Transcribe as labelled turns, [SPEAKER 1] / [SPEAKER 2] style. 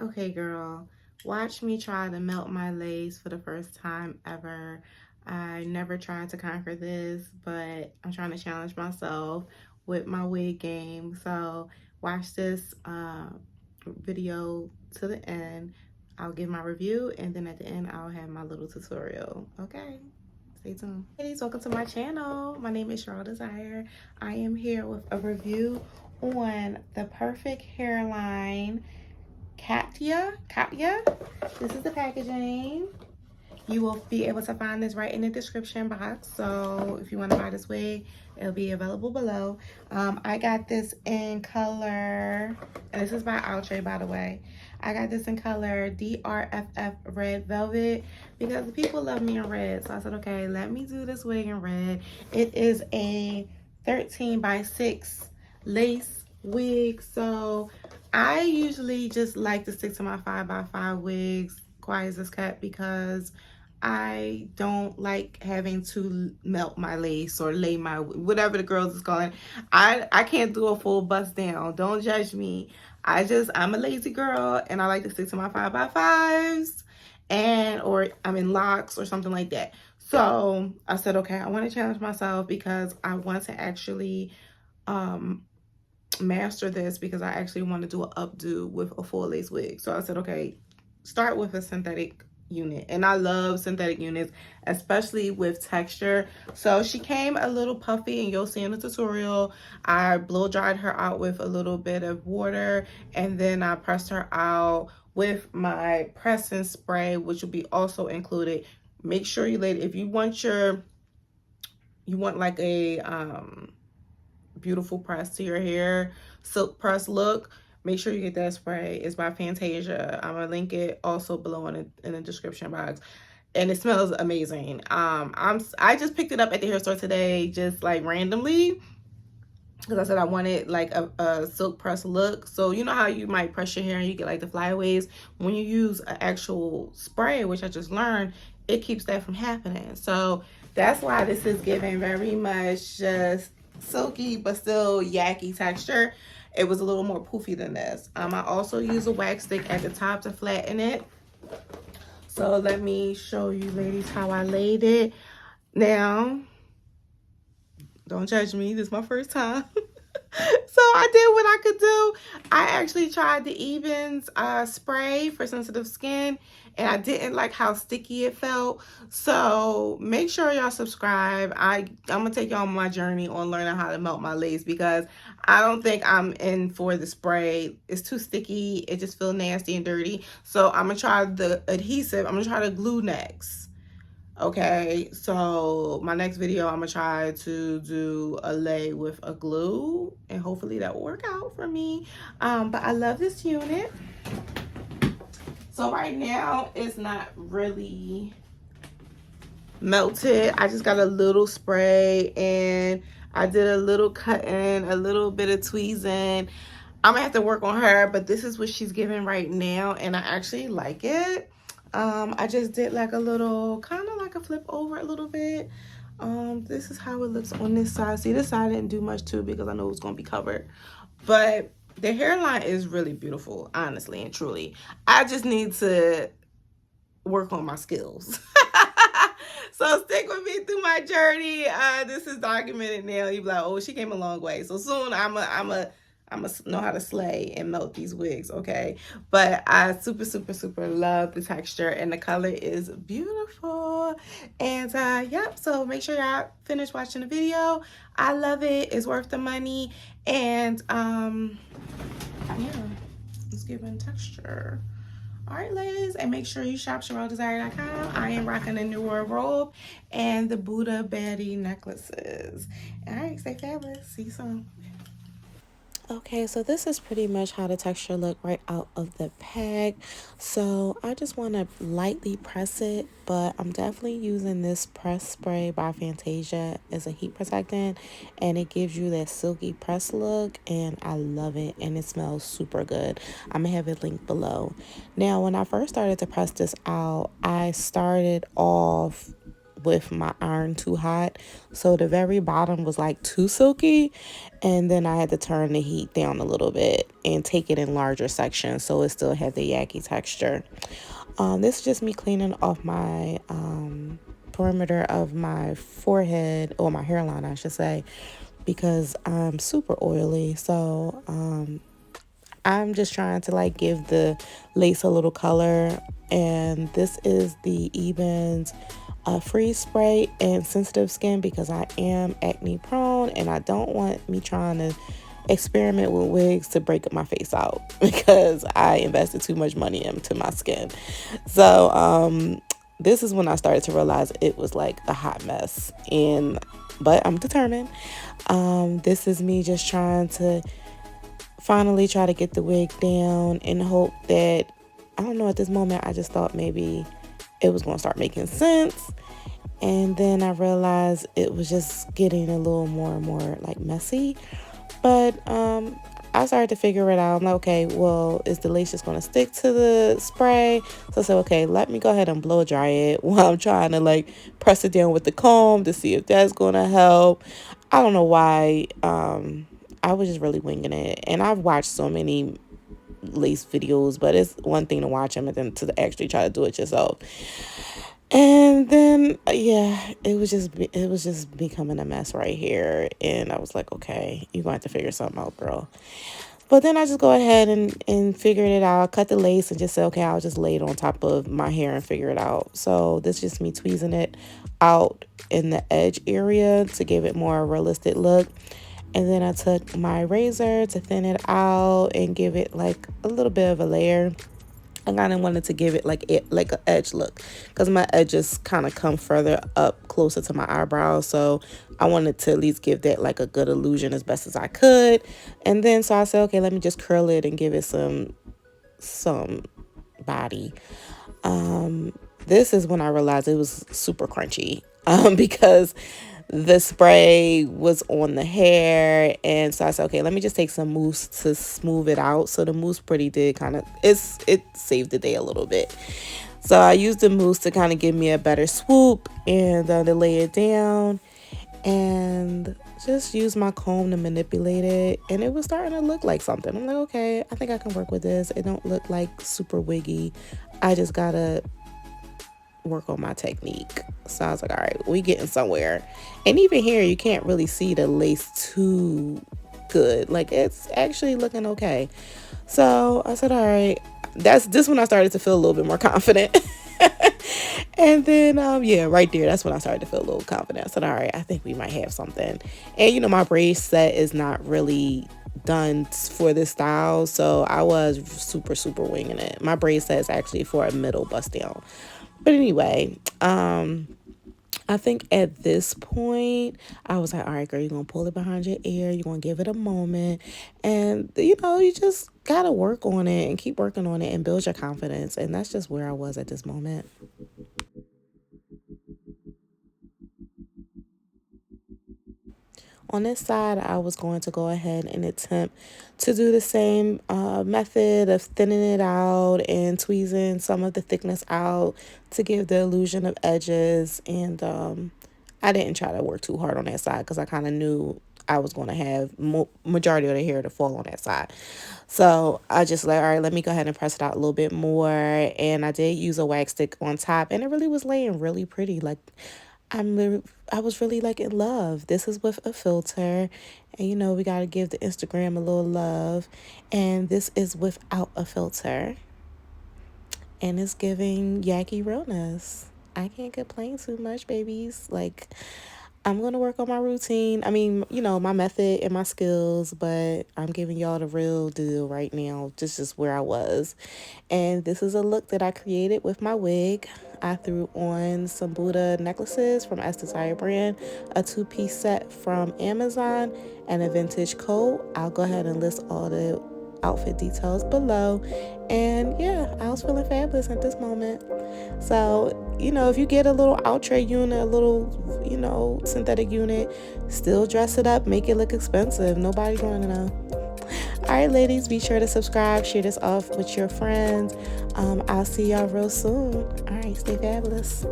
[SPEAKER 1] Okay, girl, watch me try to melt my lace for the first time ever. I never tried to conquer this, but I'm trying to challenge myself with my wig game. So watch this video to the end. I'll give my review, and then at the end, I'll have my little tutorial. Okay, stay tuned. Ladies, welcome to my channel. My name is Cheryl Desire. I am here with a review on the Perfect Hairline Katya. This is the packaging. You will be able to find this right in the description box. So if you want to buy this wig, it'll be available below. I got this in color, and this is by Outre, by the way. I got this in color DRFF Red Velvet because people love me in red. So I said, okay, let me do this wig in red. It is a 13x6 lace wig. So I usually just like to stick to my 5x5 wigs, quiet as it's kept, because I don't like having to melt my lace or lay my, whatever the girls is calling. I can't do a full bust down. Don't judge me. I'm a lazy girl and I like to stick to my 5x5s, or I'm in locks or something like that. So I said, okay, I want to challenge myself because I want to actually master this, because I actually want to do an updo with a full lace wig. So I said, okay, start with a synthetic unit, and I love synthetic units, especially with texture. So she came a little puffy, and you'll see in the tutorial I blow dried her out with a little bit of water, and then I pressed her out with my pressing spray, which will be also included. Make sure you if you want like a beautiful press to your hair, silk press look, make sure you get that spray. It's by Fantasia. I'm gonna link it also below in the description box, and it smells amazing. I just picked it up at the hair store today, just like randomly, because I said I wanted like a silk press look. So you know how you might press your hair and you get like the flyaways? When you use an actual spray, which I just learned, it keeps that from happening. So that's why this is giving very much just silky but still yucky texture. It was a little more poofy than this. I also use a wax stick at the top to flatten it. So let me show you, ladies, how I laid it. Now, don't judge me. This is my first time. So I did what I could do. I actually tried the Ebin's spray for sensitive skin, and I didn't like how sticky it felt. So make sure y'all subscribe. I'm gonna take y'all on my journey on learning how to melt my lace, because I don't think I'm in for the spray. It's too sticky. It just feels nasty and dirty. So I'm gonna try the adhesive. I'm gonna try the glue next. Okay, so my next video, I'm gonna try to do a lay with a glue, and hopefully that will work out for me. But I love this unit. So right now it's not really melted. I just got a little spray, and I did a little cutting, a little bit of tweezing. I'm gonna have to work on her, but this is what she's giving right now, and I actually like it. I just did like a little, kind of like a flip over a little bit. This is how it looks on this side. See, this side I didn't do much too, because I know it's gonna be covered. But the hairline is really beautiful, honestly and truly. I just need to work on my skills. So stick with me through my journey. This is documented now. You'll be like, oh, she came a long way. So soon I'm gonna know how to slay and melt these wigs, okay? But I super love the texture, and the color is beautiful. And yep, so make sure y'all finish watching the video. I love it. It's worth the money. And yeah, let's give it texture. All right, ladies, and make sure you shop SdesirebrandRobe.com. I am rocking the Outre robe and the Buddha Betty necklaces. All right, stay fabulous. See you soon. Okay, so this is pretty much how the texture look right out of the pack. So I just want to lightly press it, but I'm definitely using this press spray by Fantasia as a heat protectant, and it gives you that silky press look, and I love it, and it smells super good. I'm gonna have it linked below. Now, when I first started to press this out, I started off with my iron too hot. So the very bottom was like too silky. And then I had to turn the heat down a little bit and take it in larger sections so it still had the yaki texture. This is just me cleaning off my perimeter of my forehead, or my hairline, I should say, because I'm super oily. So I'm just trying to like give the lace a little color. And this is the Ebin's freeze spray and sensitive skin, because I am acne prone and I don't want me trying to experiment with wigs to break my face out because I invested too much money into my skin. So this is when I started to realize it was like a hot mess, but I'm determined. This is me just trying to finally try to get the wig down and hope that, I don't know, at this moment I just thought maybe it was going to start making sense. And then I realized it was just getting a little more and more like messy. But I started to figure it out. I'm like, okay, well, is the lace just going to stick to the spray? So I said, okay, let me go ahead and blow dry it while I'm trying to like press it down with the comb to see if that's going to help. I don't know why. I was just really winging it. And I've watched so many lace videos, but it's one thing to watch them and then to actually try to do it yourself. And then yeah, it was just becoming a mess right here. And I was like, okay, you're going to have to figure something out, girl. But then I just go ahead and figured it out. Cut the lace and just said, okay, I'll just lay it on top of my hair and figure it out. So this is just me tweezing it out in the edge area to give it more realistic look. And then I took my razor to thin it out and give it like a little bit of a layer. I kind of wanted to give it like an edge look, because my edges kind of come further up closer to my eyebrows. So I wanted to at least give that like a good illusion as best as I could. And then so I said, okay, let me just curl it and give it some body. This is when I realized it was super crunchy, because the spray was on the hair. And so I said, okay, let me just take some mousse to smooth it out. So the mousse pretty did kind of, it saved the day a little bit. So I used the mousse to kind of give me a better swoop and to lay it down, and just use my comb to manipulate it. And it was starting to look like something. I'm like, okay, I think I can work with this. It don't look like super wiggy. I just gotta work on my technique. So I was like, all right, we getting somewhere. And even here, you can't really see the lace too good. Like, it's actually looking okay. So I said, all right, that's this when I started to feel a little bit more confident. And then yeah, right there, that's when I started to feel a little confident. I said, all right, I think we might have something. And you know, my braid set is not really done for this style, so I was super winging it. My braid set is actually for a middle bust down. But anyway, I think at this point, I was like, all right, girl, you're going to pull it behind your ear. You're going to give it a moment. And, you know, you just got to work on it and keep working on it and build your confidence. And that's just where I was at this moment. On this side, I was going to go ahead and attempt to do the same method of thinning it out and tweezing some of the thickness out to give the illusion of edges. And I didn't try to work too hard on that side because I kind of knew I was going to have majority of the hair to fall on that side. So I just like, all right, let me go ahead and press it out a little bit more. And I did use a wax stick on top, and it really was laying really pretty. Like, I was really like in love. This is with a filter, and you know, we got to give the Instagram a little love. And this is without a filter, and it's giving yaki realness. I can't complain too much, babies. Like, I'm going to work on my routine. I mean, you know, my method and my skills, but I'm giving y'all the real deal right now. This is where I was. And this is a look that I created with my wig. I threw on some Buddha necklaces from Sdesirebrand, a 2-piece set from Amazon, and a vintage coat. I'll go ahead and list all the outfit details below. And yeah, I was feeling fabulous at this moment. So, you know, if you get a little outre unit, a little, you know, synthetic unit, still dress it up, make it look expensive. Nobody going to know. All right, ladies, be sure to subscribe, share this off with your friends. I'll see y'all real soon. All right, stay fabulous.